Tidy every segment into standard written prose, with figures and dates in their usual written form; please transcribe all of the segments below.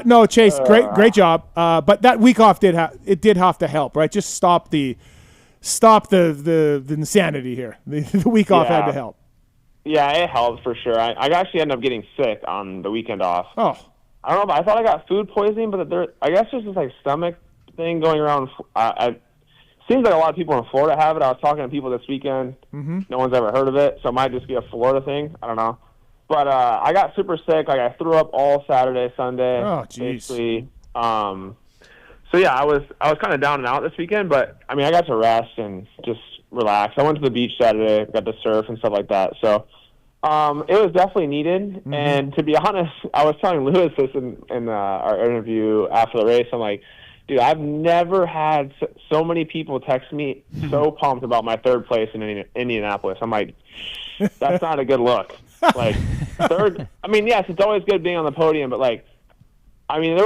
No, Chase, great job. But that week off did have to help, right? Just stop the insanity here. The week off had to help. Yeah, it helped for sure. I actually ended up getting sick on the weekend off. Oh. I don't know, but I thought I got food poisoning, but I guess there's this like stomach thing going around. Seems like a lot of people in Florida have it. I was talking to people this weekend. Mm-hmm. No one's ever heard of it, so it might just be a Florida thing. I don't know. But I got super sick. Like, I threw up all Saturday, Sunday. Oh, jeez. So yeah, I was kind of down and out this weekend, but I mean, I got to rest and just relax. I went to the beach Saturday, got to surf and stuff like that. So it was definitely needed. Mm-hmm. And to be honest, I was telling Lewis this in our interview after the race. I'm like, dude, I've never had so many people text me so pumped about my third place in Indianapolis. I'm like, that's not a good look. Like, third, I mean, yes, it's always good being on the podium, but like, I mean,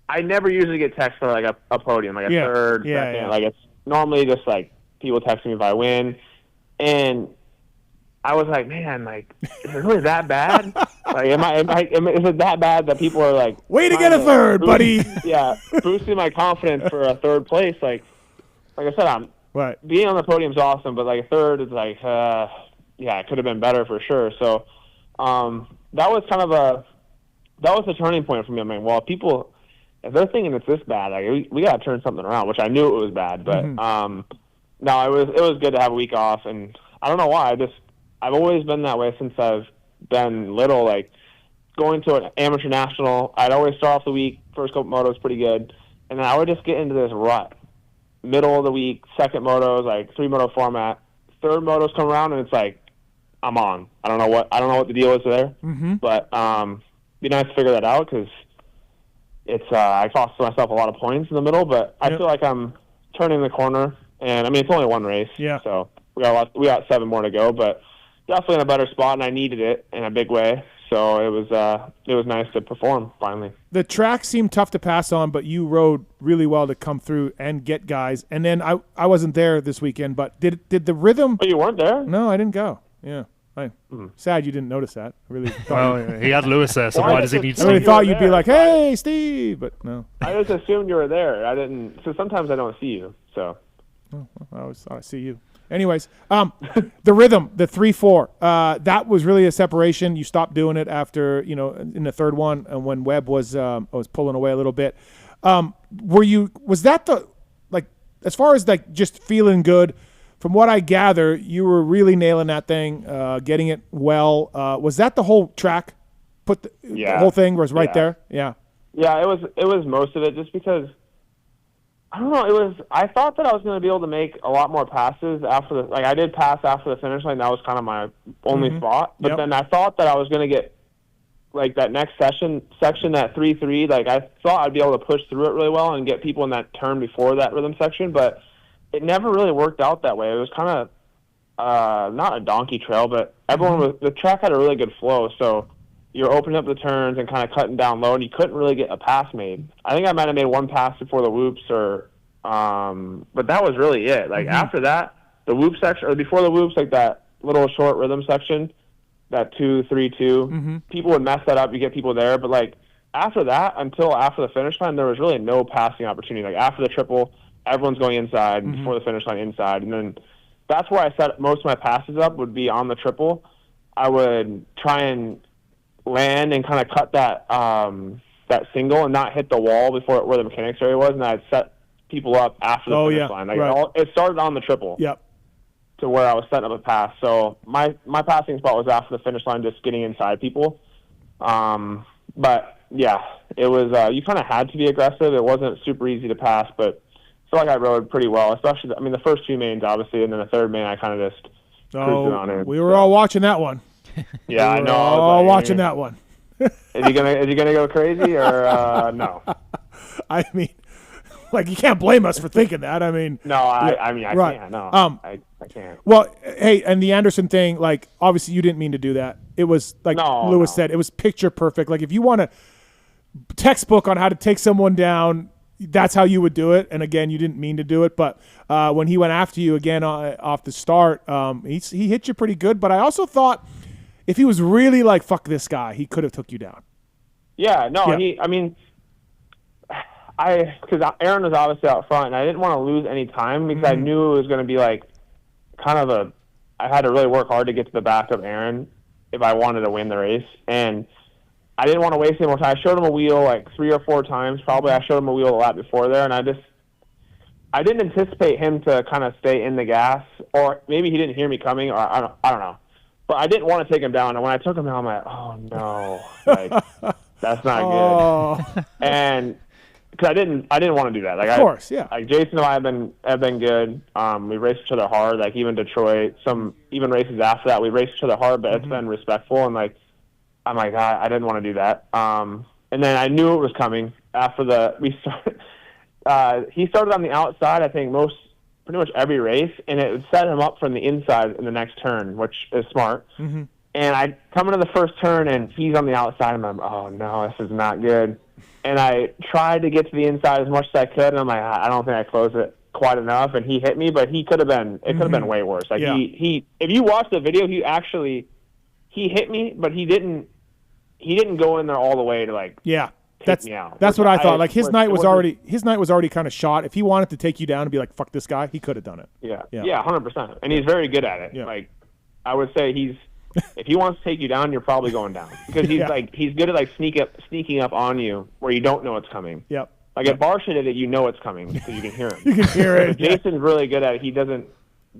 I never usually get text for like a podium, like a third, second. Yeah. Like, it's normally just like people texting me if I win. And I was like, man, like, is it really that bad? Like, is it that bad that people are like, way to get a third, buddy? Yeah, boosting my confidence for a third place. Like I said, being on the podium is awesome, but like a third is like, yeah, it could have been better for sure. So that was kind of a turning point for me. I mean, well, people, if they're thinking it's this bad, like, we got to turn something around, which I knew it was bad, but no, it was good to have a week off, and I don't know why. I've always been that way since I've been little. Like, going to an amateur national, I'd always start off the week, first couple motos pretty good, and then I would just get into this rut. Middle of the week, second motos, like 3-moto format, third motos come around, and it's like, I'm on. I don't know what the deal is there, but be nice to figure that out, because it's I cost myself a lot of points in the middle, but I feel like I'm turning the corner, and I mean, it's only one race, so we got 7 more to go, but definitely in a better spot, and I needed it in a big way. So it was nice to perform finally. The track seemed tough to pass on, but you rode really well to come through and get guys. And then I wasn't there this weekend, but did the rhythm? Oh, you weren't there? No, I didn't go. Yeah. Sad you didn't notice that. I really well, he had Lewis there, so why does he need to? I really thought you'd be like, hey, Steve, but no. I just assumed you were there. I didn't. So sometimes I don't see you. So. Oh, I always thought I see you. Anyways, the rhythm, the 3-4, that was really a separation. You stopped doing it after, in the third one, and when Webb was pulling away a little bit. Was that as far as like just feeling good? From what I gather, you were really nailing that thing, getting it well. Was that the whole track? The whole thing was right there. Yeah. Yeah, it was most of it, just because. I don't know. I thought that I was going to be able to make a lot more passes after I did pass after the finish line. That was kind of my only spot. But then I thought that I was going to get like that next section, that 3-3. Like, I thought I'd be able to push through it really well and get people in that turn before that rhythm section. But it never really worked out that way. It was kind of not a donkey trail, but the track had a really good flow. So you're opening up the turns and kind of cutting down low, and you couldn't really get a pass made. I think I might have made one pass before the whoops, but that was really it. Like, after that, the whoop section, or before the whoops, like that little short rhythm section, that 2-3-2, people would mess that up. You get people there, but like after that, until after the finish line, there was really no passing opportunity. Like, after the triple, everyone's going inside, and before the finish line, inside, and then that's where I set most of my passes up, would be on the triple. I would try and land and kind of cut that single and not hit the wall before where the mechanics area was, and I'd set people up after the finish line. Like, it started on the triple. Yep. To where I was setting up a pass. So my passing spot was after the finish line, just getting inside people. But yeah, it was you kind of had to be aggressive. It wasn't super easy to pass, but I feel like I rode pretty well. Especially, the first 2 mains obviously, and then the third main I kind of just cruised on it. We were all watching that one. Yeah, I know. All watching that one. Is he gonna go crazy or no? I mean, like, you can't blame us for thinking that. I mean, no, I can't. No, I can't. Well, hey, and the Anderson thing, like, obviously you didn't mean to do that. It was like Lewis said, it was picture perfect. Like, if you want a textbook on how to take someone down, that's how you would do it. And again, you didn't mean to do it, but when he went after you again off the start, he hit you pretty good. But I also thought, if he was really like, fuck this guy, he could have took you down. Yeah, no, Yeah. because Aaron was obviously out front, and I didn't want to lose any time because I knew it was going to be like kind of I had to really work hard to get to the back of Aaron if I wanted to win the race, and I didn't want to waste any more time. I showed him a wheel like 3 or 4 times, probably. I showed him a wheel a lap before there, and I didn't anticipate him to kind of stay in the gas, or maybe he didn't hear me coming, or I don't know. But I didn't want to take him down, and when I took him down, I'm like, oh no, like that's not good. And because I didn't want to do that. Like, of course, yeah. Like Jason and I have been good. We raced each other hard. Like even Detroit, even races after that, we raced each other hard, but it's been respectful. And like, I'm like, I didn't want to do that. And then I knew it was coming after we started. He started on the outside, I think pretty much every race, and it would set him up from the inside in the next turn, which is smart. Mm-hmm. And I come into the first turn, and he's on the outside, and I'm, oh no, this is not good. And I tried to get to the inside as much as I could, and I'm like, I don't think I closed it quite enough. And he hit me, but it could have been way worse. Like he if you watch the video, he hit me, but he didn't go in there all the way to like take me out. That's what I thought. Like his night was already kind of shot. If he wanted to take you down and be like, fuck this guy, he could have done it. Yeah, 100%. And he's very good at it. Yeah. Like I would say if he wants to take you down, you're probably going down because he's good at like sneaking up on you where you don't know it's coming. Yep. Like at Barsha did it, you know it's coming because you can hear him. You can hear it. Jason's really good at it. He doesn't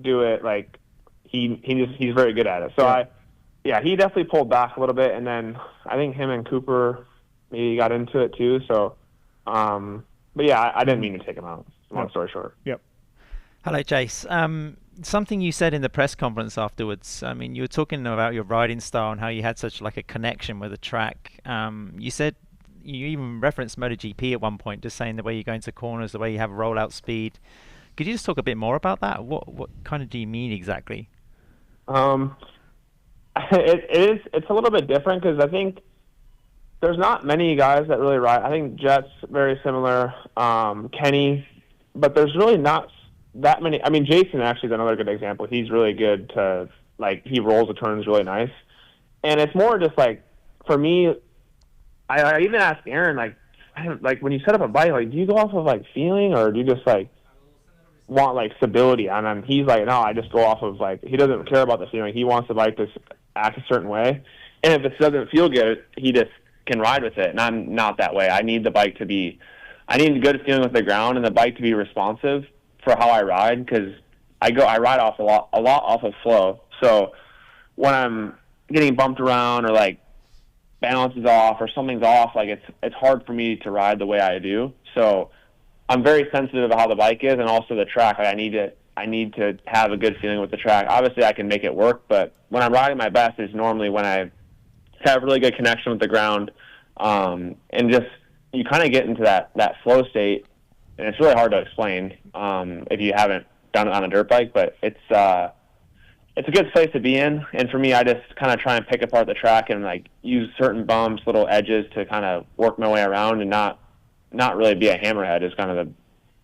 do it like he's very good at it. So he definitely pulled back a little bit, and then I think him and Cooper maybe got into it too. So, but yeah, I didn't mean to take him out. Long story short. Yep. Hello, Chase. Something you said in the press conference afterwards. I mean, you were talking about your riding style and how you had such like a connection with the track. You said you even referenced MotoGP at one point, just saying the way you go into corners, the way you have rollout speed. Could you just talk a bit more about that? What kind of do you mean exactly? It's a little bit different because I think there's not many guys that really ride. I think Jet's very similar, Kenny, but there's really not that many. I mean, Jason actually is another good example. He's really good to, like, he rolls the turns really nice. And it's more just like, for me, I even asked Aaron, like when you set up a bike, like, do you go off of like feeling or do you just like want like stability? And he's like, no, I just go off of like, he doesn't care about the feeling. He wants the bike to act a certain way. And if it doesn't feel good, he just can ride with it. And I'm not that way. I need the bike to be, I need a good feeling with the ground and the bike to be responsive for how I ride, because I ride off a lot off of flow. So when I'm getting bumped around or like balance is off or something's off, like it's hard for me to ride the way I do. So I'm very sensitive to how the bike is and also the track. Like I need to have a good feeling with the track. Obviously I can make it work, but when I'm riding my best is normally when I have really good connection with the ground, and just you kind of get into that flow state, and it's really hard to explain if you haven't done it on a dirt bike, but it's a good place to be in. And for me, I just kind of try and pick apart the track and like use certain bumps, little edges to kind of work my way around and not really be a hammerhead is kind of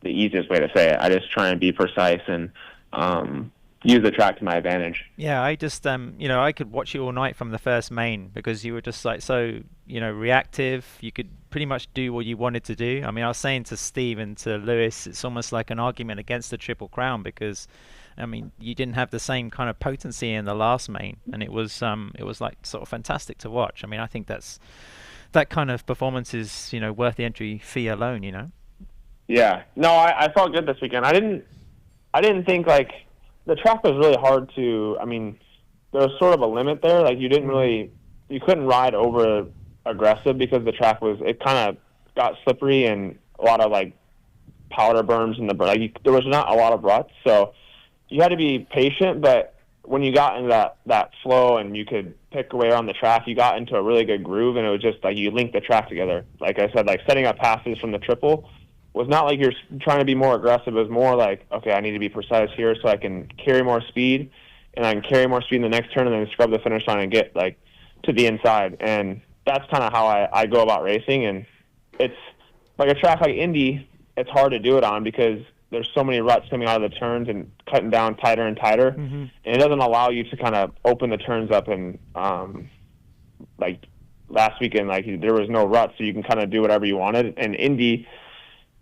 the easiest way to say it. I just try and be precise and use the track to my advantage. Yeah, I just I could watch you all night from the first main because you were just like so reactive. You could pretty much do what you wanted to do. I mean, I was saying to Steve and to Lewis, it's almost like an argument against the Triple Crown because I mean, you didn't have the same kind of potency in the last main, and it was like sort of fantastic to watch. I mean, I think that kind of performance is worth the entry fee alone. Yeah, no, I felt good this weekend. I didn't think like the track was really hard to. I mean, there was sort of a limit there. Like you couldn't ride over aggressive because the track it kind of got slippery and a lot of like powder berms in there was not a lot of ruts, so you had to be patient. But when you got into that flow and you could pick away on the track, you got into a really good groove, and it was just like you linked the track together. Like I said, like setting up passes from the triple was not like you're trying to be more aggressive. It was more like, okay, I need to be precise here so I can carry more speed, and I can carry more speed in the next turn and then scrub the finish line and get like to the inside. And that's kind of how I go about racing. And it's like a track like Indy, it's hard to do it on because there's so many ruts coming out of the turns and cutting down tighter and tighter. Mm-hmm. And it doesn't allow you to kind of open the turns up and like last weekend, like there was no rut, so you can kind of do whatever you wanted. And Indy,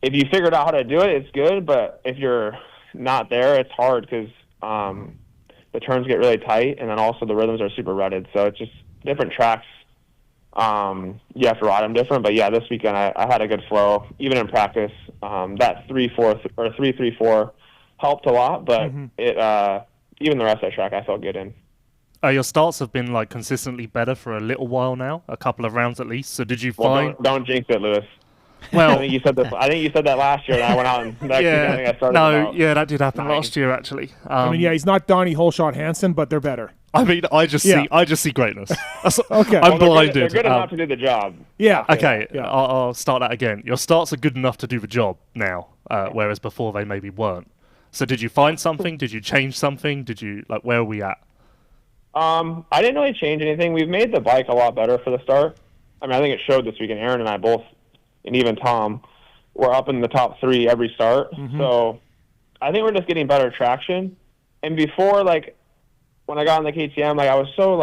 if you figured out how to do it, it's good. But if you're not there, it's hard because the turns get really tight, and then also the rhythms are super rutted. So it's just different tracks. You have to ride them different. But yeah, this weekend I had a good flow, even in practice. That 3-4 or 3-3-4 helped a lot, but it even the rest of that track I felt good in. Your starts have been like consistently better for a little while now, a couple of rounds at least. So did you Well, find? don't jinx it, Lewis. Well, I think you said this. I think you said that last year, and I went out and I think I started. No, yeah, that did happen 9. last year actually. I mean, yeah, he's not Donnie Holeshot Hansen, but they're better. I mean, I just see greatness. Okay, I'm blinded. They're good enough to do the job. Yeah. Okay, Yeah. I'll start that again. Your starts are good enough to do the job now, whereas before they maybe weren't. So did you find something? Did you change something? Did you where are we at? I didn't really change anything. We've made the bike a lot better for the start. I mean, I think it showed this weekend. Aaron and I both, and even Tom, were up in the top 3 every start. So I think we're just getting better traction. And before, when I got on the KTM, I was so,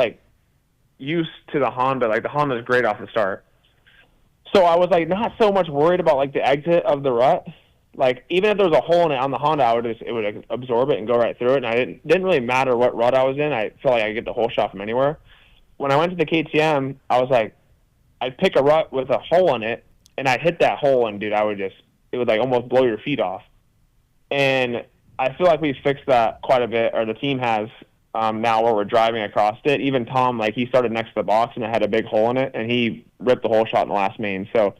used to the Honda. The Honda's great off the start. So I was, not so much worried about, the exit of the rut. Even if there was a hole in it on the Honda, it would absorb it and go right through it. And it didn't really matter what rut I was in. I felt like I could get the whole shot from anywhere. When I went to the KTM, I was I'd pick a rut with a hole in it, and I'd hit that hole, and, dude, it would, almost blow your feet off. And I feel like we've fixed that quite a bit, or the team has now where we're driving across it. Even Tom, he started next to the box, and it had a big hole in it, and he ripped the whole shot in the last main. So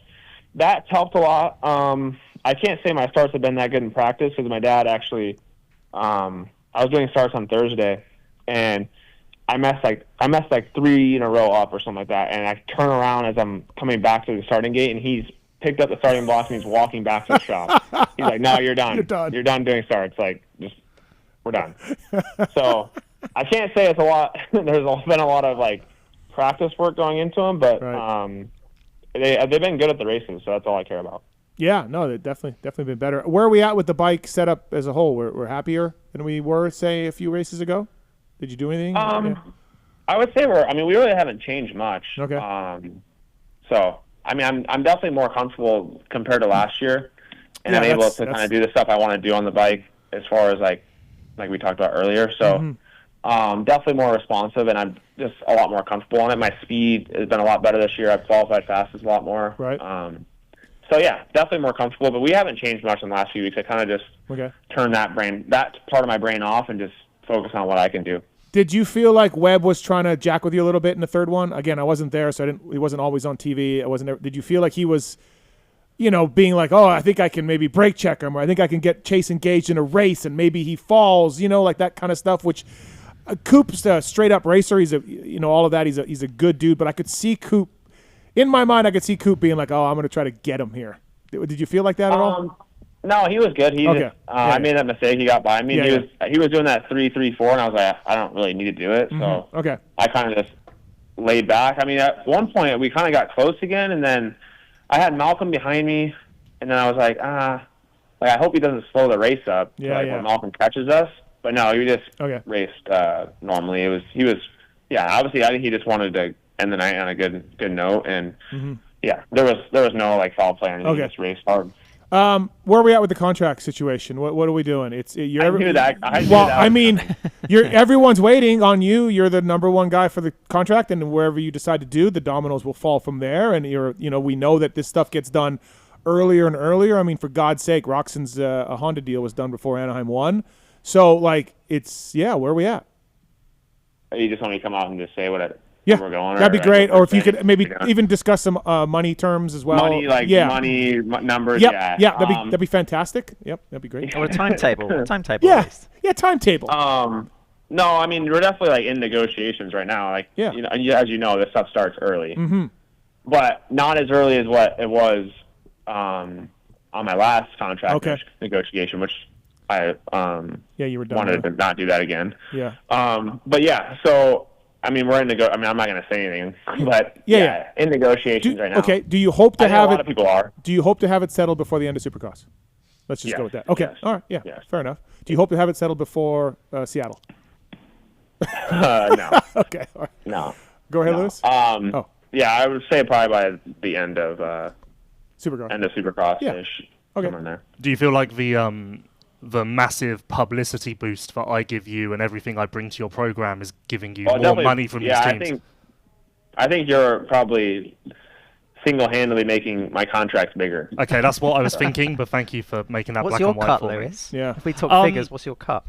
that's helped a lot. I can't say my starts have been that good in practice because my dad actually I was doing starts on Thursday, and I messed 3 in a row up or something like that, and I turn around as I'm coming back to the starting gate, and he's picked up the starting blocks and he's walking back to the shop. He's like, "No, you're done. You're done doing starts. We're done." So I can't say it's a lot. There's been a lot of practice work going into them, but they've been good at the races, so that's all I care about. Yeah, no, they've definitely been better. Where are we at with the bike setup as a whole? We're happier than we were, say, a few races ago? Did you do anything? I would say we really haven't changed much. Okay. So, I mean, I'm definitely more comfortable compared to last year, and I'm able to kind of do the stuff I want to do on the bike as far as like we talked about earlier. So, definitely more responsive, and I'm just a lot more comfortable on it. My speed has been a lot better this year. I've qualified fastest a lot more. Right. So yeah, definitely more comfortable, but we haven't changed much in the last few weeks. I kind of just turn that part of my brain off and just focus on what I can do. Did you feel like Webb was trying to jack with you a little bit in the third one? Again, I wasn't there, so he wasn't always on TV. I wasn't there. Did you feel like he was, being like, oh, I think I can maybe brake check him, or I think I can get Chase engaged in a race, and maybe he falls, that kind of stuff, which Coop's a straight-up racer. He's all of that. He's a good dude, but I could see Coop. In my mind, I could see Coop being like, "Oh, I'm going to try to get him here." Did you feel like that at all? No, he was good. I made that mistake. He got by me. He was doing that 3-3-4, and I was like, I don't really need to do it. So I kind of just laid back. I mean, at one point we kind of got close again, and then I had Malcolm behind me, and then I was like, I hope he doesn't slow the race up when Malcolm catches us. But no, he just raced normally. Obviously, I think he just wanted to end the night on a good note, and there was no foul play or anything. He just raced hard. Where are we at with the contract situation? What are we doing? I mean, everyone's waiting on you. You're the number one guy for the contract, and wherever you decide to do, the dominoes will fall from there. And we know that this stuff gets done earlier and earlier. I mean, for God's sake, Roxon's a Honda deal was done before Anaheim won. So where are we at? You just want me to come out and just say what we're going. That'd be great. Or if you could maybe even discuss some money terms as well. Money, money numbers. Yeah, that'd be fantastic. Yep, that'd be great. Or a timetable. Yeah, timetable. No, I mean we're definitely in negotiations right now. As you know, this stuff starts early, but not as early as what it was on my last contract negotiation, which I you were done wanted to not do that again. Yeah. But yeah, so. I mean, we're in I'm not going to say anything, but in negotiations right now. Okay. Do you hope to have it? A lot of people are. Do you hope to have it settled before the end of Supercross? Let's just go with that. Okay. Yes. All right. Yeah. Yes. Fair enough. Do you hope to have it settled before Seattle? No. Okay. All right. No. Go ahead, no. Lewis. Yeah, I would say probably by the end of Supercross. Supercross-ish. Okay. Somewhere in there. Do you feel like the massive publicity boost that I give you and everything I bring to your program is giving you more definitely. money from these Yeah, teams? I think you're probably single-handedly making my contracts bigger. Okay, that's what I was thinking, but thank you for making that What's black your and white cut, for me. Lewis? Yeah. If we talk figures, what's your cut?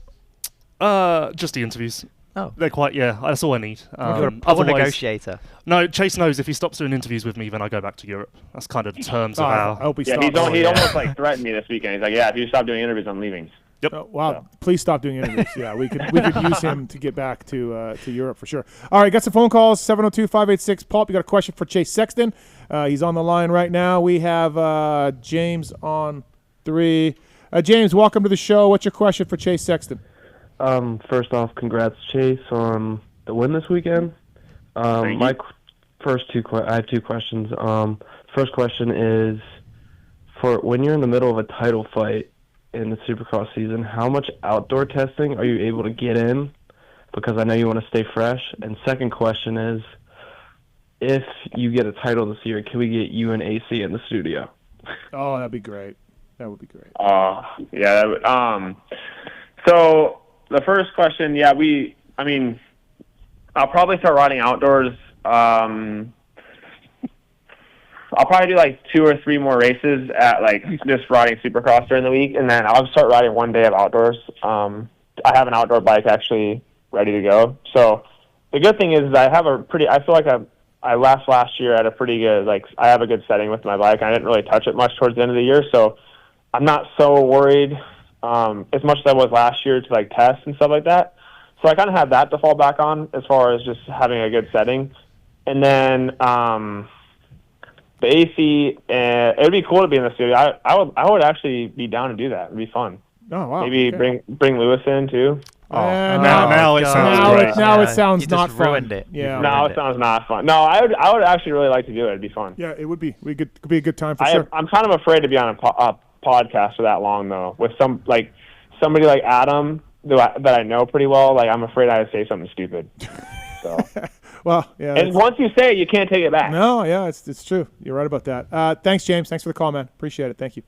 Just the interviews. Oh. They're quite, that's all I need. You're a poor Otherwise, negotiator. no, Chase knows if he stops doing interviews with me, then I go back to Europe. That's kind of the terms of I how. hope he Yeah, stops. he almost like threatened me this weekend. He's like, "Yeah, if you stop doing interviews, I'm leaving." Yep. Wow, So. please stop doing interviews. Yeah, we could use him to get back to Europe for sure. All right, got some phone calls, 702-586. Paul, you got a question for Chase Sexton. He's on the line right now. We have James on 3. James, welcome to the show. What's your question for Chase Sexton? First off, congrats, Chase, on the win this weekend. My first I have 2 questions. First question is, for when you're in the middle of a title fight in the Supercross season, how much outdoor testing are you able to get in? Because I know you want to stay fresh. And second question is, if you get a title this year, can we get you and AC in the studio? Oh, that'd be great. That would be great. Yeah. That would, so the first question, I'll probably start riding outdoors. I'll probably do like 2 or 3 more races at like just riding Supercross during the week, and then I'll start riding one day of outdoors. I have an outdoor bike actually ready to go. So the good thing is I feel like I last year at a pretty good, I have a good setting with my bike. I didn't really touch it much towards the end of the year, so I'm not so worried as much as I was last year to test and stuff like that. So I kind of have that to fall back on as far as just having a good setting. And then the AC, it would be cool to be in the studio. I would actually be down to do that. It'd be fun. Oh wow. Maybe okay. bring Lewis in too. Now it sounds great. Now it sounds You not just fun. ruined it. Yeah. No, it sounds not fun. No, I would actually really like to do it. It'd be fun. Yeah, it would be. Could be a good time for sure. I'm kind of afraid to be on a podcast for that long though. With somebody like Adam that I know pretty well. I'm afraid I would say something stupid. So. Well, yeah. And once you say it, you can't take it back. No, yeah, it's true. You're right about that. Thanks, James. Thanks for the call, man. Appreciate it. Thank you.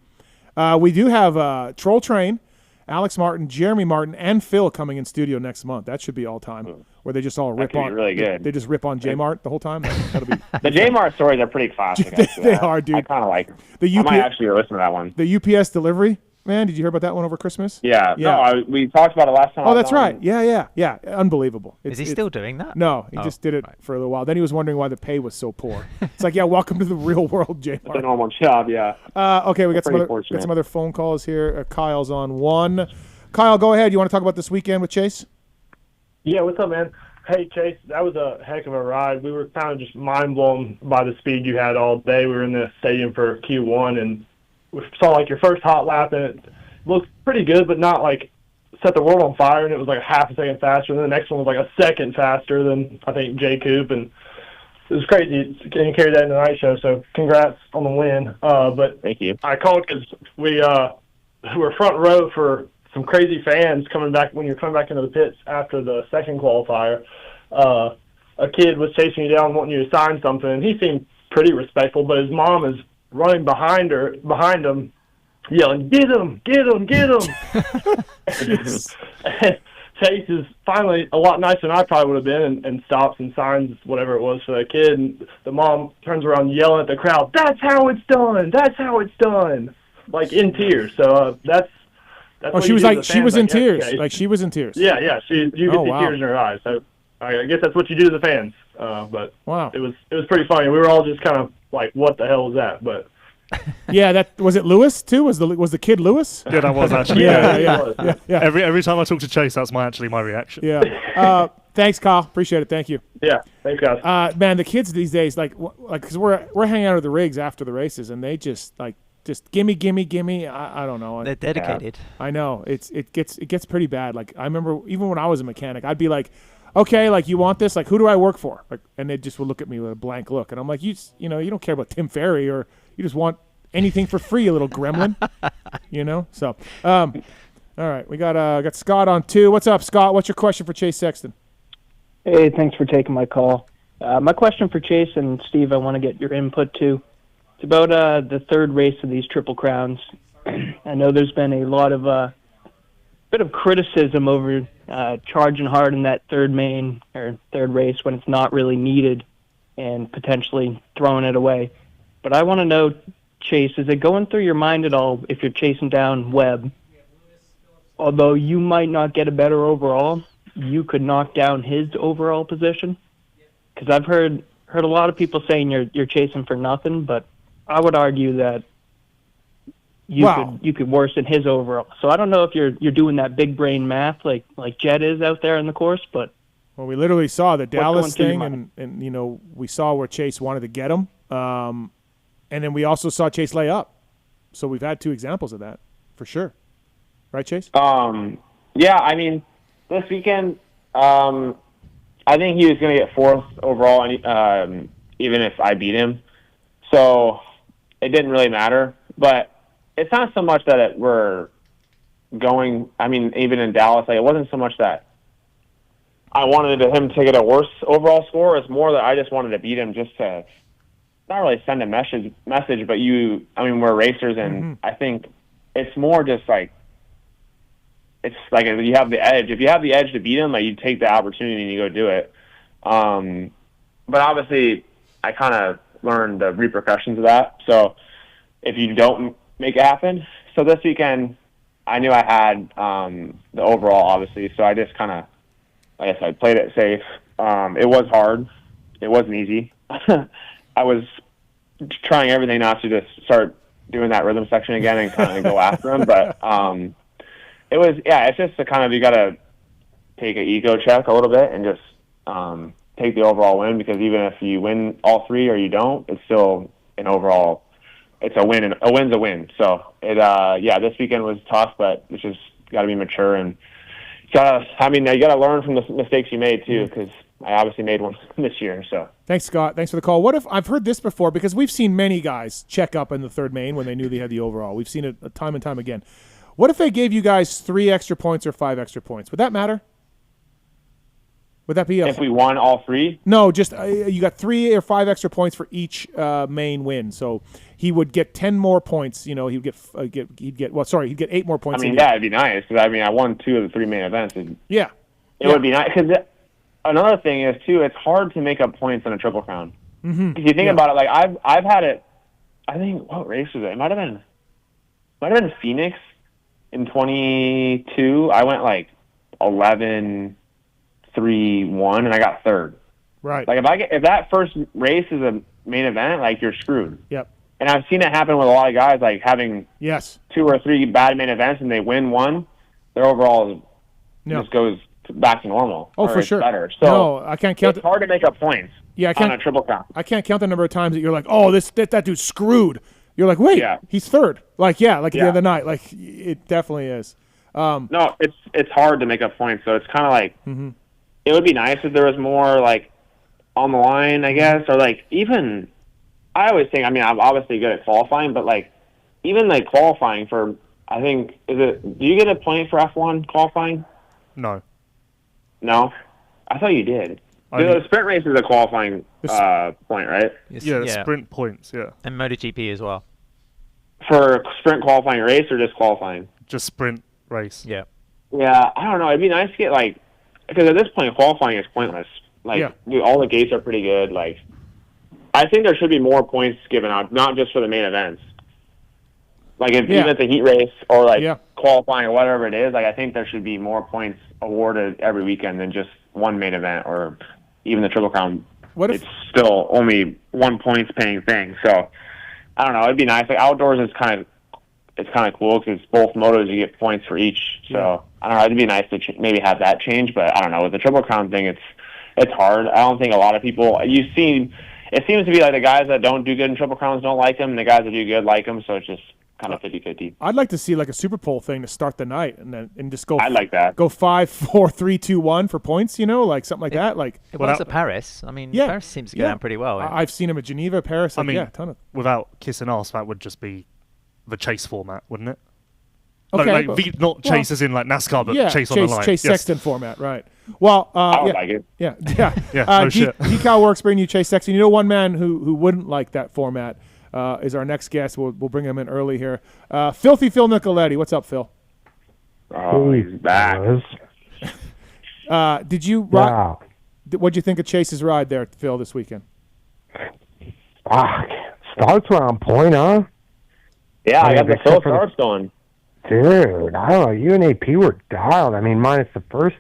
We do have Troll Train, Alex Martin, Jeremy Martin, and Phil coming in studio next month. That should be all time, where they just all rip on. Really good. They just rip on J Mart the whole time. That'll be the J Mart stories are pretty classic. they are, dude. I kind of like them. The I might actually listen to that one. The UPS delivery, man. Did you hear about that one over Christmas? Yeah. Yeah. No, we talked about it last time. Oh, that's right. Yeah. Unbelievable. Is he still doing that? No, he just did it for a little while. Then he was wondering why the pay was so poor. It's like, yeah, welcome to the real world, J It's a Mart. normal job, yeah. Okay, we got some other phone calls here. Kyle's on 1. Kyle, go ahead. You want to talk about this weekend with Chase? Yeah, what's up, man? Hey, Chase, that was a heck of a ride. We were kind of just mind blown by the speed you had all day. We were in the stadium for Q1, and we saw your first hot lap, and it looked pretty good, but not set the world on fire, and it was a half a second faster, and then the next one was a second faster than, I think, J. Coop, and it was crazy. And you carried that in the night show, so congrats on the win. But thank you. I called because we were front row for some crazy fans coming back when you're coming back into the pits after the second qualifier. A kid was chasing you down, wanting you to sign something, and he seemed pretty respectful, but his mom is running behind him, yelling, "Get him! Get him! Get him!" And Chase is finally a lot nicer than I probably would have been, and stops and signs whatever it was for the kid. And the mom turns around yelling at the crowd, "That's how it's done! That's how it's done!" In tears. So that's she was she was in tears. She was in tears. Yeah. You could see tears in her eyes. So I guess that's what you do to the fans. But wow, it was pretty funny. We were all just kind of what the hell was that? But yeah, that was it. Lewis too? Was the kid Lewis? Yeah, that was actually. Yeah. Every time I talk to Chase, that's my reaction. Yeah. Thanks, Kyle. Appreciate it. Thank you. Yeah. Thanks, guys. Man, the kids these days, because we're hanging out at the rigs after the races, and they just gimme. I don't know. They're dedicated. I know. It gets pretty bad. I remember even when I was a mechanic, I'd be like, okay, you want this? Who do I work for? And they just would look at me with a blank look, and I'm like, you don't care about Tim Ferry, or you just want anything for free, you little gremlin. So, all right, we got Scott on 2. What's up, Scott? What's your question for Chase Sexton? Hey, thanks for taking my call. My question for Chase and Steve, I want to get your input too. It's about the third race of these Triple Crowns. I know there's been a lot of bit of criticism over charging hard in that third race when it's not really needed and potentially throwing it away. But I want to know, Chase, is it going through your mind at all if you're chasing down Webb? Although you might not get a better overall, you could knock down his overall position? Because I've heard a lot of people saying you're chasing for nothing, but I would argue that you could worsen his overall. So I don't know if you're doing that big brain math like Jed is out there in the course, but well, we literally saw the Dallas thing, and we saw where Chase wanted to get him, and then we also saw Chase lay up. So we've had 2 examples of that for sure, right, Chase? Yeah, I mean, this weekend, I think he was going to get 4th overall, even if I beat him. So it didn't really matter, but it's not so much that we're going. I mean, even in Dallas, it wasn't so much that I wanted him to get a worse overall score. It's more that I just wanted to beat him, just to not really send a message. But we're racers, and I think it's more just like it's like if you have the edge. If you have the edge to beat him, you take the opportunity and you go do it. But obviously, I kind of learned the repercussions of that. So if you don't make it happen. So this weekend, I knew I had the overall, obviously. So I just kind of, like I said, played it safe. It was hard. It wasn't easy. I was trying everything not to just start doing that rhythm section again and kind of go after him. But it's just a kind of, you got to take an ego check a little bit and just take the overall win, because even if you win all 3 or you don't, it's still an overall. It's a win, and a win's a win. So this weekend was tough, but it's just got to be mature and you got to learn from the mistakes you made too, because I obviously made one this year. So thanks, Scott. Thanks for the call. What if I've heard this before, because we've seen many guys check up in the third main when they knew they had the overall. We've seen it time and time again. What if they gave you guys 3 extra points or 5 extra points? Would that matter? Would that be if we won all 3? No, just you got 3 or 5 extra points for each main win. So he would get 10 more points. He'd get 8 more points. It'd be nice, because I won 2 of the 3 main events. It would be nice, because another thing is too, it's hard to make up points in a Triple Crown. If you think about it, I've had it. I think, what race was it? It might have been Phoenix in 22. I went 11-3-1, and I got 3rd. Right. If that first race is a main event, you're screwed. Yep. And I've seen it happen with a lot of guys, having 2 or 3 bad main events, and they win one, their overall just goes back to normal. Oh, for sure. Better. So no, I can't count. It's hard to make up points. Yeah, on a Triple Crown. I can't count the number of times that you're like, oh, that dude's screwed. You're like, wait, he's 3rd. The other night. It definitely is. No, it's hard to make up points. So it's kind of it would be nice if there was more on the line, I guess, or even. I always think. I'm obviously good at qualifying, but even qualifying for, I think, do you get a point for F1 qualifying? No. No, I thought you did. The sprint race is a qualifying point, right? Yeah, sprint points, yeah. And MotoGP as well. For sprint qualifying race or just qualifying? Just sprint race. Yeah. Yeah, I don't know. It'd be nice to get, because at this point, qualifying is pointless. All the gates are pretty good. I think there should be more points given out, not just for the main events. Even if it's a heat race or, qualifying or whatever it is, I think there should be more points awarded every weekend than just one main event or even the Triple Crown. It's still only 1 points paying thing. So, I don't know. It'd be nice. Outdoors is kind of cool, because both motos you get points for each. So, I don't know. It'd be nice to maybe have that change. But I don't know. With the Triple Crown thing, it's hard. I don't think a lot of people. It seems to be the guys that don't do good in Triple Crowns don't like them, and the guys that do good like them. So it's just kind of 50-50. I'd like to see a Super Bowl thing to start the night, and just go. I'd like that. Go 5, 4, 3, 2, 1 for points. Something like that. It was at Paris. Paris seems to go down pretty well. I've seen him at Geneva, Paris. A ton of. Without kissing ass, that would just be the chase format, wouldn't it? Okay. Not Chase as in like NASCAR, but Yeah, Chase on the line. Chase Sexton format, right. Well, I would like it. Yeah. No shit. Decal Works bringing you Chase Sexton. You know, one man who wouldn't like that format is our next guest. We'll bring him in early here. Filthy Phil Nicoletti. What's up, Phil? Oh, he's back. Did you ride? What'd you think of Chase's ride there, Phil, this weekend? Starts were on point, huh? Yeah, I got the Phil starts going. Dude, I don't know. You and AP were dialed. I mean, minus the first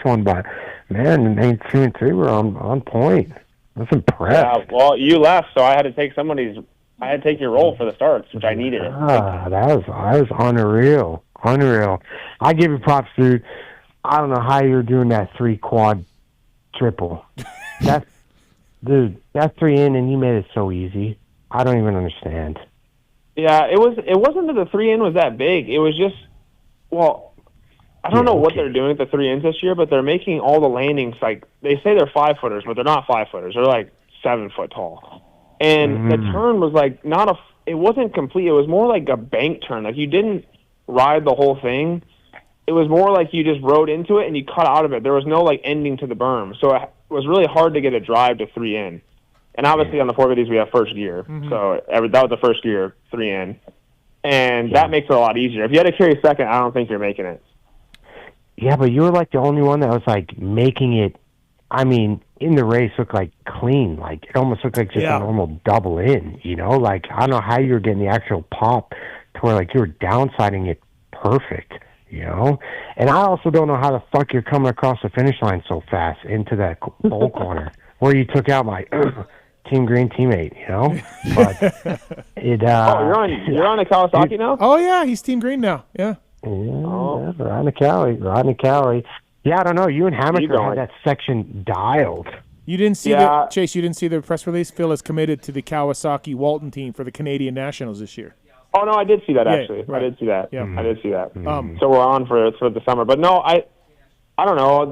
one, but man, the main 2 and 3 were on point. I was impressed. Yeah, well, you left, so I had to take your role for the starts, which I needed. That was unreal. I give you props, dude. I don't know how you're doing that 3 quad triple. That's 3 in, and you made it so easy. I don't even understand. Yeah, it wasn't that the 3 in was that big. It was just, well, I don't know what they're doing at the 3 ins this year, but they're making all the landings like, they say they're 5-footers, but they're not 5-footers. They're like 7 foot tall. And the turn was like it wasn't complete. It was more like a bank turn. Like you didn't ride the whole thing. It was more like you just rode into it and you cut out of it. There was no like ending to the berm. So it was really hard to get a drive to 3 in. And obviously on the 450s we have first gear. So that was the first gear, 3 in. And that makes it a lot easier. If you had to carry second, I don't think you're making it. Yeah, but you were like the only one that was like making it, I mean, in the race look like clean. Like it almost looked like just a normal double in, you know? Like I don't know how you were getting the actual pop to where like you were downsiding it perfect, you know? And I also don't know how the fuck you're coming across the finish line so fast into that bowl corner where you took out my Team Green teammate, you know? But you're on a Kawasaki now? Oh yeah, he's Team Green now. Yeah. Rodney Cali. Yeah, I don't know. You and Hammaker had that section dialed. You didn't see Chase, you didn't see the press release? Phil is committed to the Kawasaki Walton team for the Canadian Nationals this year. Oh, no, I did see that, actually. Right. I did see that. Yeah. I did see that. So we're on for the summer. But, no, I don't know.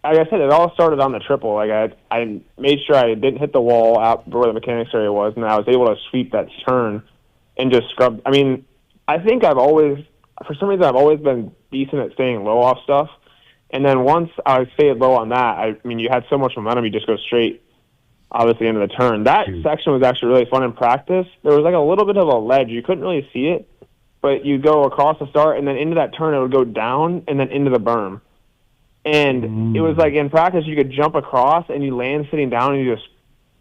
Like I said, it all started on the triple. Like I made sure I didn't hit the wall out where the mechanics area was, and I was able to sweep that turn and just scrub. I mean, I think for some reason, I've always been decent at staying low off stuff. And then once I stayed low on that, I mean, you had so much momentum, you just go straight, obviously, into the turn. That section was actually really fun in practice. There was like a little bit of a ledge. You couldn't really see it, but you go across the start, and then into that turn, it would go down and then into the berm. And it was like in practice, you could jump across, and you land sitting down, and you just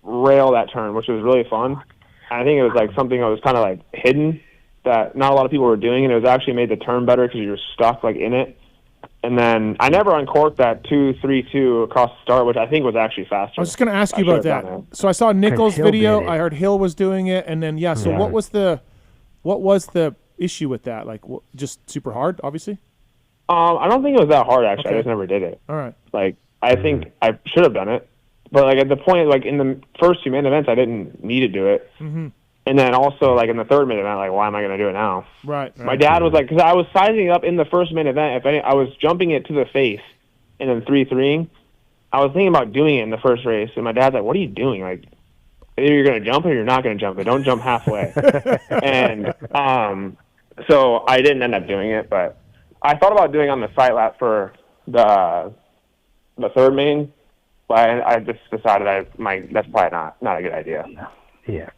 rail that turn, which was really fun. And I think it was like something that was kind of like hidden that not a lot of people were doing, and it was actually made the turn better because you were stuck like in it. And then I never uncorked that 2-3-2 across the start, which I think was actually faster. I was just going to ask you about that. So I saw Nichols' video. I heard Hill was doing it, and then what was the issue with that? Like, just super hard, obviously. I don't think it was that hard actually. Okay. I just never did it. All right. Like I think I should have done it, but like at the point, like in the first 2 main events, I didn't need to do it. And then also, like, in the third main event, like, why am I going to do it now? Right. My dad was like, because I was sizing it up in the first main event. I was jumping it to the face and then 3-3ing. I was thinking about doing it in the first race, and my dad's like, what are you doing? Like, either you're going to jump or you're not going to jump, but don't jump halfway. And so I didn't end up doing it, but I thought about doing it on the sight lap for the third main, but I just decided that's probably not a good idea. Yeah.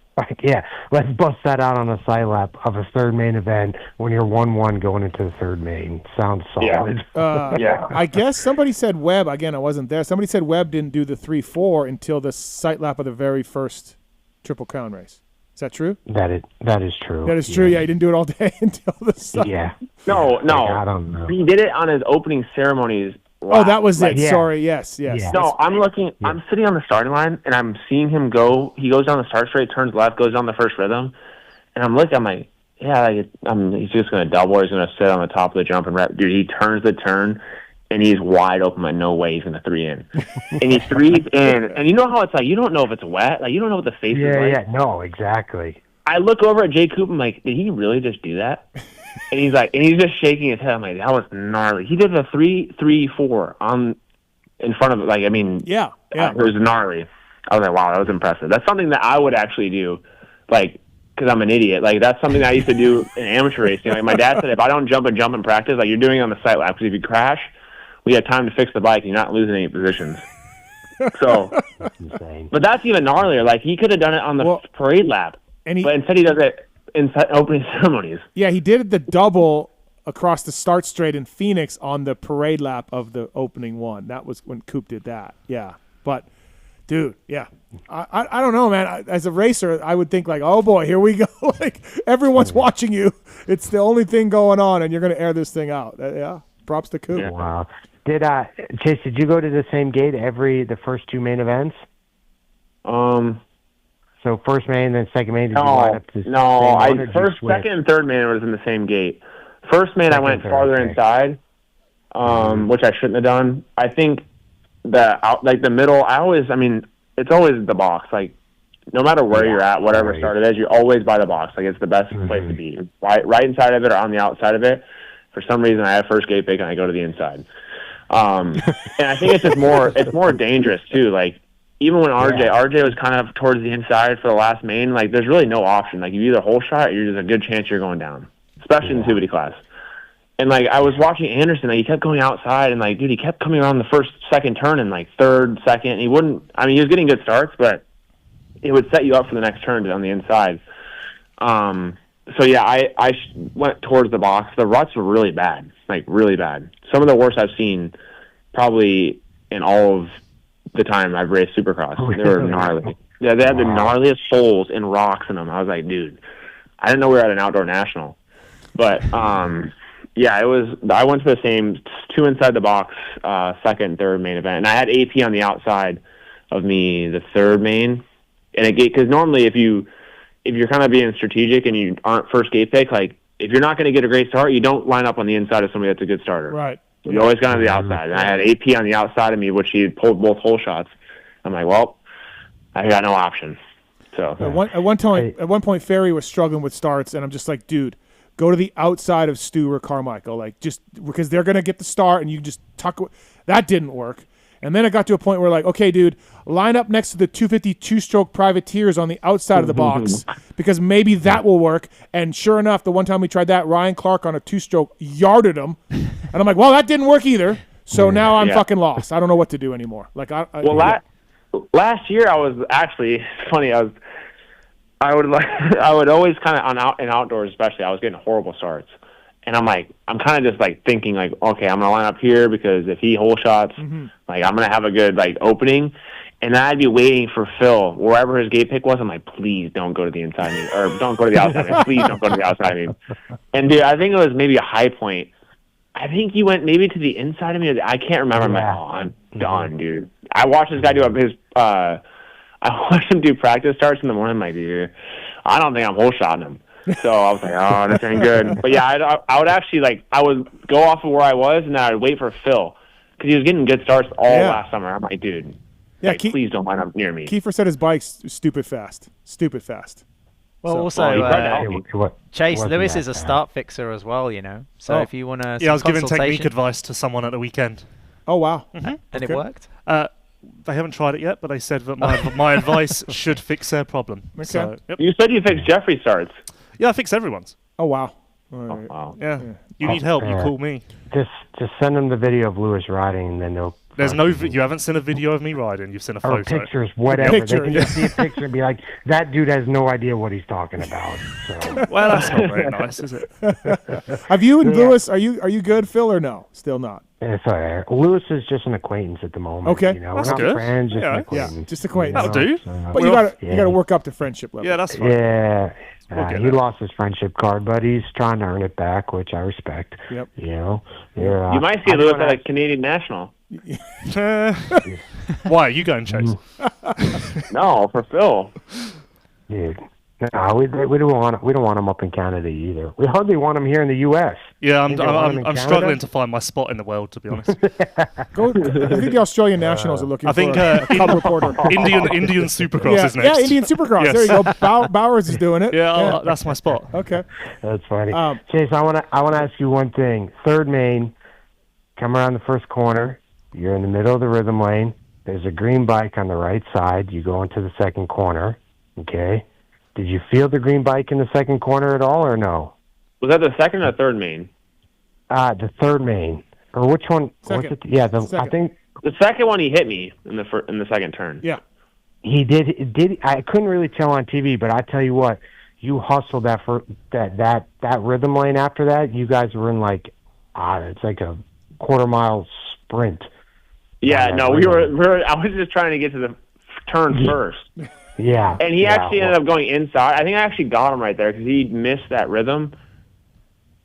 Yeah, let's bust that out on a side lap of a third main event when you're 1-1 going into the third main. Sounds solid. Yeah. I guess somebody said Webb, again, I wasn't there. Somebody said Webb didn't do the 3-4 until the sight lap of the very first Triple Crown race. Is that true? That is true. That is true, yeah. He didn't do it all day until the sight. Yeah. No. I don't know. He did it on his opening ceremonies. Wow. Oh, that was it. Yeah. Sorry. Yes. Yeah. No, I'm looking. Yeah. I'm sitting on the starting line, and I'm seeing him go. He goes down the start straight, turns left, goes down the first rhythm, and I'm looking. I'm like, he's just going to double, or he's going to sit on the top of the jump and wrap. Dude, he turns the turn, and he's wide open. Like, no way he's going to 3 in. And he 3's in, and you know how it's like. You don't know if it's wet. Like, you don't know what the face is like. Yeah. No, exactly. I look over at Jay Cooper. I'm like, did he really just do that? And he's like, and he's just shaking his head. I'm like, that was gnarly. He did the 3-3-4 in front of it. Like, I mean, yeah. It was gnarly. I was like, wow, that was impressive. That's something that I would actually do, like because I'm an idiot. Like, that's something that I used to do in amateur racing. Like, my dad said, if I don't jump in practice, like, you're doing it on the sight lap, because if you crash, we have time to fix the bike, and you're not losing any positions. So, but that's even gnarlier. Like, he could have done it on the parade lap, but instead he does it in opening ceremonies. Yeah, he did the double across the start straight in Phoenix on the parade lap of the opening one. That was when Coop did that. Yeah, but dude, yeah, I don't know, man. As a racer, I would think like, oh boy, here we go. Like, everyone's watching you. It's the only thing going on, and you're going to air this thing out. Yeah, props to Coop. Yeah. Wow. Chase, did you go to the same gate the first two main events? So first main, then second main. Did you line up to first, second, and third main was in the same gate. First main, I went farther inside, which I shouldn't have done. I think the middle, it's always the box. Like, no matter where you're at, whatever start it is, you're always by the box. Like, it's the best place to be. Right inside of it or on the outside of it. For some reason, I have first gate pick and I go to the inside. And I think it's just more dangerous too. Like, even when RJ was kind of towards the inside for the last main, like, there's really no option. Like, you either whole shot or there's a good chance you're going down, especially in the 250 class. And, like, I was watching Anderson, like, he kept going outside, and, like, dude, he kept coming around the second turn and, like, third, second. And he was getting good starts, but it would set you up for the next turn on the inside. So, yeah, I went towards the box. The ruts were really bad, like, really bad. Some of the worst I've seen probably in all of the time I've raced Supercross. They were gnarly. Yeah, they had the gnarliest holes and rocks in them. I was like, dude, I didn't know we were at an outdoor national. But, yeah, I went to the same two inside the box, second and third main event. And I had AP on the outside of me, the third main. And because normally if you're kind of being strategic and you aren't first gate pick, like, if you're not going to get a great start, you don't line up on the inside of somebody that's a good starter. Right. You always got on the outside. And I had AP on the outside of me, which he pulled both hole shots. I'm like, well, I got no option. So at one point, Ferry was struggling with starts, and I'm just like, dude, go to the outside of Stu or Carmichael, like, just because they're gonna get the start, and you just tuck. That didn't work. And then it got to a point where, like, okay, dude, line up next to the 250 two-stroke privateers on the outside of the box because maybe that will work. And sure enough, the one time we tried that, Ryan Clark on a two-stroke yarded him. And I'm like, well, that didn't work either. So now I'm fucking lost. I don't know what to do anymore. Like, last year I was actually, it's funny, I would always kind of in outdoors especially, I was getting horrible starts. And I'm kind of just like thinking like, okay, I'm going to line up here because if he hole shots, like, I'm going to have a good like opening. And then I'd be waiting for Phil, wherever his gate pick was. I'm like, please don't go to the inside of me, or don't go to the outside of me. Please don't go to the outside of me. And dude, I think it was maybe a high point. I think he went maybe to the inside of me. I can't remember. I'm like, oh, I'm done, dude. I watched this guy do I watched him do practice starts in the morning. I'm like, dude, I don't think I'm hole shotting him. So I was like, oh, this ain't good. But yeah, I would actually I would go off of where I was, and then I'd wait for Phil because he was getting good starts all last summer. I'm like, dude, please don't line up near me. Kiefer said his bike's stupid fast. Well, also, Chase, Lewis is a start fixer as well, you know. So if you want to, I was giving technique advice to someone at the weekend. Oh wow! And it worked. They haven't tried it yet, but they said that my advice should fix their problem. Okay. So, yep. You said you fixed Jeffrey's starts. Yeah, I fixed everyone's. Oh wow! Right. Wow. Yeah. You need help? You call me. Just send them the video of Lewis riding, and then they'll. There's no. You haven't seen a video of me riding. You've seen a photo. Or pictures, whatever. They can just see a picture and be like, "That dude has no idea what he's talking about." So. Well, that's not very nice, is it? Have you and Lewis? Are you good, Phil, or no? Still not. It's all right. Lewis is just an acquaintance at the moment. Okay, you know, that's we're not good. friends, just an acquaintance. Yeah, just acquaintance. That'll do. But you gotta work up to friendship level. Yeah, that's fine. Yeah. He lost his friendship card, but he's trying to earn it back, which I respect. Yep. You know, you might see Lewis at a Canadian National. Why are you going, Chase? No, for Phil. Dude, no, we don't want him up in Canada either. We hardly want him here in the U.S. Yeah, I'm struggling to find my spot in the world, to be honest. I think the Australian Nationals are looking for a cub reporter. Indian Supercross is next. Yeah, Indian Supercross. Yes. There you go. Bowers is doing it. Yeah, that's my spot. Okay. That's funny. Chase, I want to ask you one thing. Third main, come around the first corner. You're in the middle of the rhythm lane. There's a green bike on the right side. You go into the second corner. Okay. Did you feel the green bike in the second corner at all, or no? Was that the second or third main? The third main, or which one? Second. Was it? Yeah, Second. I think The second one he hit me in the second turn. Yeah. he did. I couldn't really tell on TV, but I tell you what, you hustled that rhythm lane after that. You guys were in like, it's like a quarter-mile sprint. Yeah, no, we were. I was just trying to get to the turn first. Yeah. And he actually ended up going inside. I think I actually got him right there because he missed that rhythm.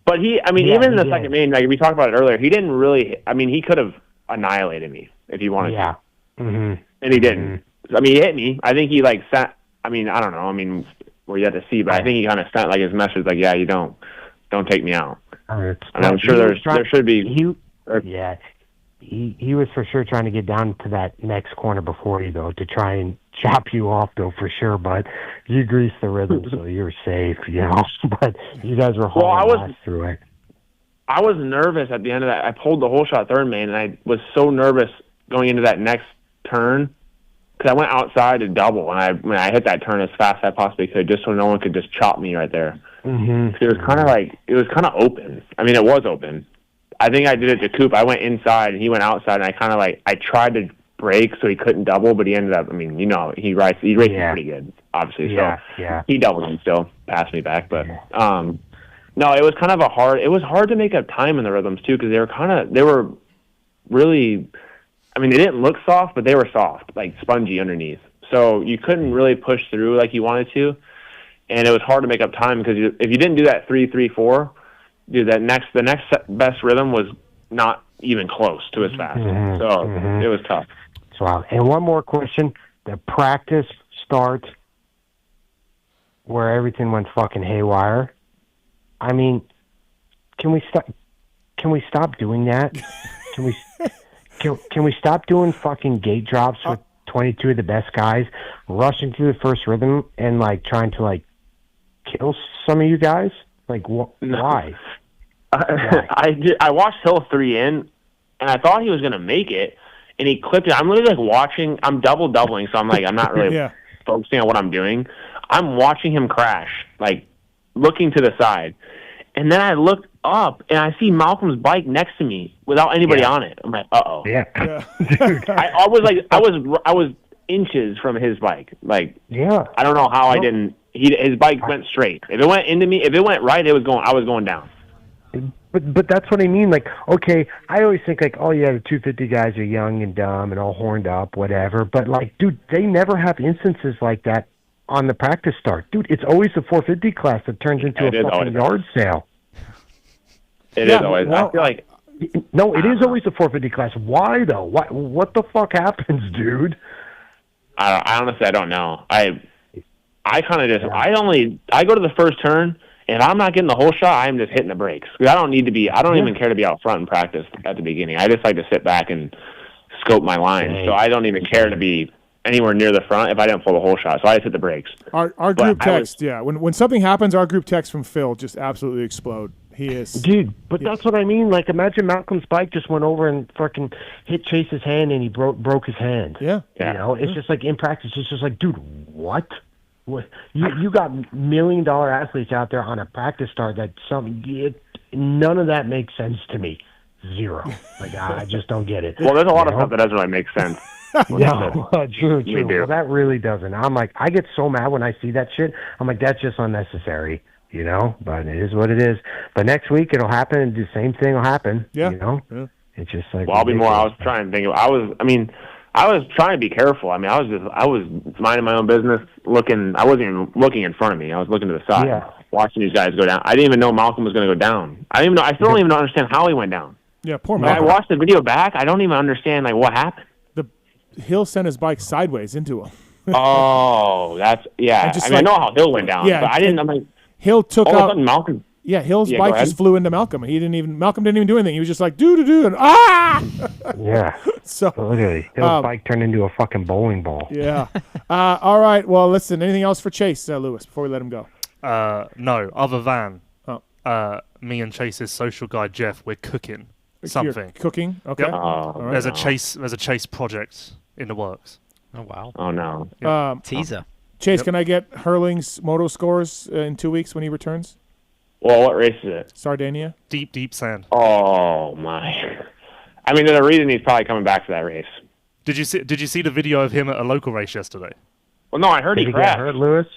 But even in the second main, like we talked about it earlier, he didn't really. I mean, he could have annihilated me if he wanted to. Mm-hmm. And he didn't. I mean, he hit me. I think he sent. I mean, I don't know. I mean, we're yet to see, but I think he kind of sent his message like, "Yeah, you don't take me out." And I'm sure there should be. He was for sure trying to get down to that next corner before you, though, to try and chop you off, though, for sure. But you greased the rhythm, so you were safe, But you guys were hauling through it. I was nervous at the end of that. I pulled the whole shot third main, and I was so nervous going into that next turn because I went outside to double, and when I hit that turn as fast as I possibly could, just so no one could just chop me right there. Mm-hmm. It was kind of open. I mean, it was open. I think I did it to Coop. I went inside and he went outside, and I kind of I tried to brake so he couldn't double, but he ended up. I mean, he raced pretty good, obviously. So he doubled and still passed me back. But no, it was kind of it was hard to make up time in the rhythms too because they were really. I mean, they didn't look soft, but they were soft, like spongy underneath. So you couldn't really push through like you wanted to, and it was hard to make up time because if you didn't do that 3-3-4. Dude, the next best rhythm was not even close to as fast. So it was tough. Wow. And one more question. The practice start where everything went fucking haywire. I mean, can we stop doing that? Can we stop doing fucking gate drops with 22 of the best guys rushing through the first rhythm and trying to kill some of you guys? Why? I watched Hill 3 in, and I thought he was going to make it, and he clipped it. I'm literally watching. I'm doubling, so I'm not really focusing on what I'm doing. I'm watching him crash, looking to the side, and then I look up and I see Malcolm's bike next to me without anybody on it. I'm like, uh-oh. Yeah. Dude. I was inches from his bike. I don't know how I didn't. His bike went straight. If it went into me, if it went right, I was going down. But that's what I mean. Okay, I always think the 250 guys are young and dumb and all horned up, whatever. But dude, they never have instances like that on the practice start. Dude, it's always the 450 class that turns into a fucking yard sale. It is always. I feel like no, it is always the 450 class. Why though? What the fuck happens, dude? I honestly don't know. I kind of just I go to the first turn, and if I'm not getting the whole shot, I'm just hitting the brakes. I don't need to be. I don't even care to be out front in practice at the beginning. I just like to sit back and scope my lines. So I don't even care to be anywhere near the front if I didn't pull the whole shot. So I just hit the brakes. Our group text, when something happens, our group text from Phil just absolutely explode. He is, dude. But that's what I mean. Imagine Malcolm's bike just went over and fucking hit Chase's hand, and he broke his hand. Yeah. It's just in practice. It's just dude, what? What you got $1 million athletes out there on a practice start that none of that makes sense to me. Zero. I just don't get it. Well, there's a lot of stuff that doesn't really make sense. No, true. Well, that really doesn't. I'm I get so mad when I see that shit. I'm that's just unnecessary, But it is what it is. But next week it'll happen, and the same thing will happen. Yeah. Yeah. It's just Well, I'll be more. I was trying to think. I was trying to be careful. I was minding my own business, looking. I wasn't even looking in front of me. I was looking to the side, watching these guys go down. I didn't even know Malcolm was going to go down. I still don't even understand how he went down. Yeah, poor Malcolm. I watched the video back. I don't even understand what happened. Hill sent his bike sideways into him. Oh, that's I know how Hill went down. Yeah, but I didn't. I'm like, Hill took all out of a sudden Malcolm. Yeah, Hill's bike just flew into Malcolm. Malcolm didn't even do anything. He was just like, do, and Yeah. So literally, Hill's bike turned into a fucking bowling ball. Yeah. All right. Well, listen, anything else for Chase, Lewis, before we let him go? No, other than me and Chase's social guy, Jeff, we're cooking something. You're cooking? Okay. Yep. All right. There's a Chase project in the works. Oh, wow. Oh, no. Teaser. Chase, can I get Hurling's moto scores in 2 weeks when he returns? Well, what race is it? Sardinia. Deep sand. Oh my! I mean, there's a reason he's probably coming back for that race. Did you see the video of him at a local race yesterday? Well, no, I heard he Did he crashed. get hurt, Lewis?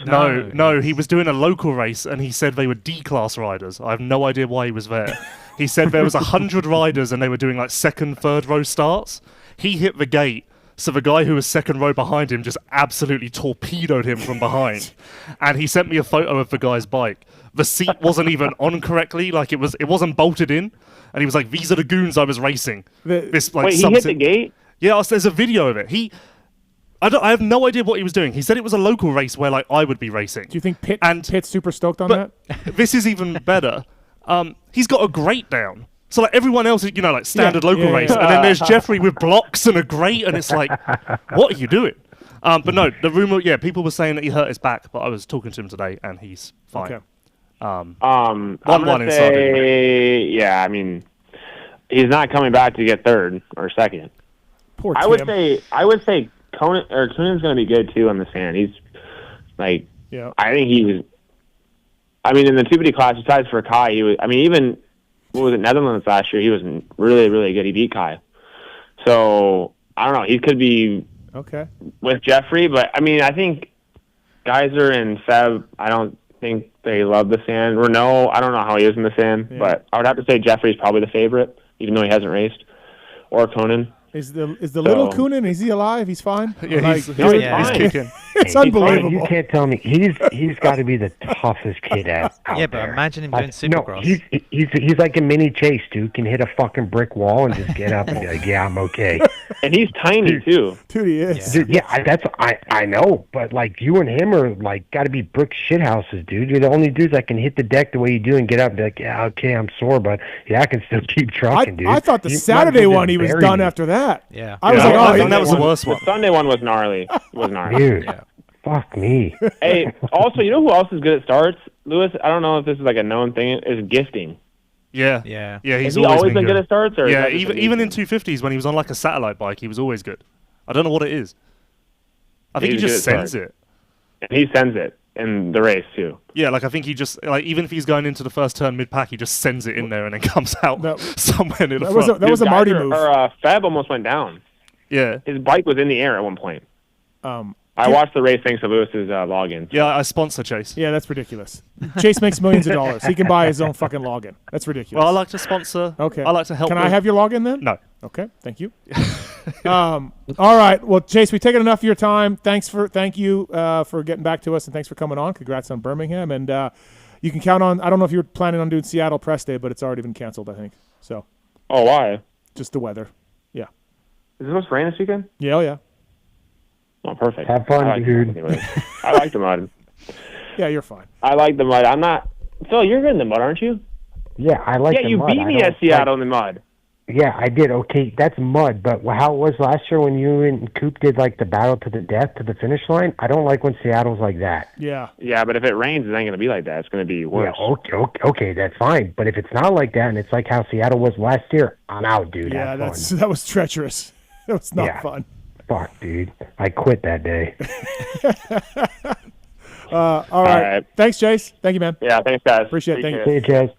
No, he was doing a local race and he said they were D-class riders. I have no idea why he was there. He said there was 100 riders and they were doing like second, third row starts. He hit the gate, so the guy who was second row behind him just absolutely torpedoed him from behind. And he sent me a photo of the guy's bike. The seat wasn't even on correctly, like it wasn't bolted in. And he was like, "These are the goons I was racing." Wait, he hit the gate? Yeah, there's a video of it. I have no idea what he was doing. He said it was a local race where like I would be racing. Do you think Pitt's super stoked on that? This is even better. He's got a grate down. So like everyone else is, like standard local race. And then there's Jeffrey with blocks and a grate, and it's like, what are you doing? But no, the rumor, people were saying that he hurt his back, but I was talking to him today and he's fine. Okay. I'm 1-1 gonna in Sardinia. say, yeah, I mean, he's not coming back to get third or second. Poor I Tim. would say Conan's going to be good too on the sand. He's like, I think he's. I mean, in the 250 class, besides for Kai, he was. I mean, even what was it, Netherlands last year? He was really, really good. He beat Kai. So I don't know. He could be okay with Jeffrey, but I mean, I think Geyser and Seb, I don't think they love the sand. Renault, I don't know how he is in the sand, but I would have to say Jeffrey's probably the favorite, even though he hasn't raced, or Conan. Is the little Coonan? Is he alive? He's fine. Yeah, he's kicking. It's unbelievable. You can't tell me he's got to be the toughest kid out Yeah, but there. imagine him doing Supercross. No, he's like a mini Chase, dude. Can hit a fucking brick wall and just get up and be like, yeah, I'm okay. And he's tiny too. Dude, he is. Dude, I know, but like you and him are like got to be brick shit houses, dude. You're the only dudes that can hit the deck the way you do and get up and be like, yeah, okay, I'm sore, but I can still keep trucking, dude. I thought the Saturday one he was done after that. Yeah. I was like, I think that was the worst one. The Sunday one was gnarly. It was gnarly. Dude, fuck me. Hey, also, you know who else is good at starts? Lewis, I don't know if this is like a known thing, is gifting. Yeah. Has He's he always been good at starts? Or yeah, even in 250s when he was on like a satellite bike, he was always good. I don't know what it is. I think he just sends it. And he sends it in the race too. Yeah, like I think he just even if he's going into the first turn mid-pack, he just sends it in there and then comes out somewhere near the front. That was a Marty move. Feb almost went down. Yeah. His bike was in the air at one point. I watched the race thanks to Lewis's login. Yeah, I sponsor Chase. Yeah, that's ridiculous. Chase makes millions of dollars. He can buy his own fucking login. That's ridiculous. Well, I like to sponsor. Okay. I like to help. Can I have your login then? No. Okay, thank you. All right. Well, Chase, we've taken enough of your time. Thank you for getting back to us, and thanks for coming on. Congrats on Birmingham, and you can count on. I don't know if you were planning on doing Seattle press day, but it's already been canceled, I think. So. Oh, why? Just the weather. Yeah. Is it supposed to rain this weekend? Yeah. Oh, yeah. Oh, perfect. Have fun, dude. I like the mud. Yeah, you're fine. I like the mud. I'm not. Phil, you're good in the mud, aren't you? Yeah, I like the mud. Yeah, you beat me at Seattle in the mud. Yeah, I did. Okay, that's mud. But how it was last year when you and Coop did like the battle to the death to the finish line, I don't like when Seattle's like that. Yeah. Yeah, but if it rains, it ain't going to be like that. It's going to be worse. Yeah, okay, that's fine. But if it's not like that and it's like how Seattle was last year, I'm out, dude. Yeah, that was treacherous. That was not fun. Fuck, dude. I quit that day. All right. Thanks, Chase. Thank you, man. Yeah, thanks, guys. Appreciate it. Thank you. See you, Chase.